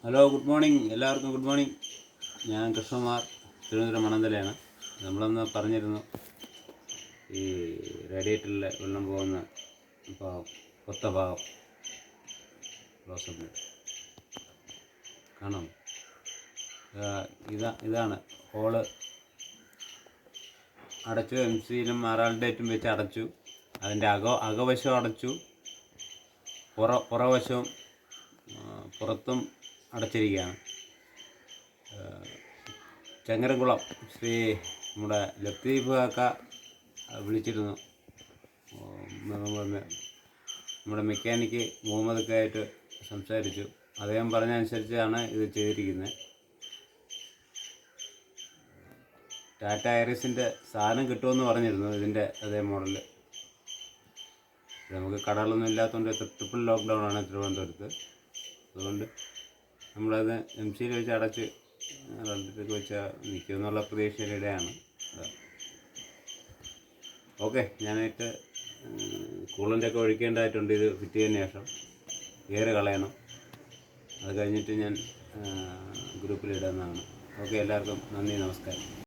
Hello, good morning. എല്ലാവർക്കും good morning. ഞാൻ കൃഷ്ണകുമാർ, തിരുവനന്തപുരം മണന്തലയാണ്. നമ്മളൊന്ന് പറഞ്ഞിരുന്നു ഈ റേഡിയേറ്ററിൽ വെള്ളം പോകുന്ന ഭാഗം, കൊത്ത ഭാഗം ക്ലോസപ്പ് കാണാം. ഇതാണ് ഹോള്. അടച്ചു. MC-യിലും RR-ഡേറ്റും വെച്ച് അടച്ചു. അതിൻ്റെ അകവശം അടച്ചു, പുറവശവും പുറത്തും അടച്ചിരിക്കുകയാണ്. ചങ്ങരംകുളം ശ്രീ നമ്മുടെ ലത്തീഫ് കാക്ക വിളിച്ചിരുന്നു. നമ്മുടെ മെക്കാനിക്ക് മുഹമ്മദൊക്കെ ആയിട്ട് സംസാരിച്ചു. അദ്ദേഹം പറഞ്ഞതനുസരിച്ചാണ് ഇത് ചെയ്തിരിക്കുന്നത്. ടാറ്റ ഐറിസിൻ്റെ സാധനം കിട്ടുമെന്ന് പറഞ്ഞിരുന്നു, ഇതിൻ്റെ അതേ മോഡല്. നമുക്ക് കടകളൊന്നും ഇല്ലാത്തതുകൊണ്ട് ട്രിപ്പിൾ ലോക്ക്ഡൗൺ ആണ് തിരുവനന്തപുരത്ത്. അതുകൊണ്ട് നമ്മളത് MC-യിൽ വെച്ച് അടച്ച് റെഡിലേക്ക് വെച്ചാൽ നിൽക്കുമെന്നുള്ള പ്രതീക്ഷയിലിടെയാണ്. ഓക്കെ, ഞാനായിട്ട് കൂളൻ്റൊക്കെ ഒഴിക്കേണ്ടതായിട്ടുണ്ട്. ഇത് ഫിറ്റ് ചെയ്തതിന് ശേഷം എയർ കളയണം. അത് കഴിഞ്ഞിട്ട് ഞാൻ ഗ്രൂപ്പിലിടുന്നതാണ്. ഓക്കെ, എല്ലാവർക്കും നന്ദി, നമസ്കാരം.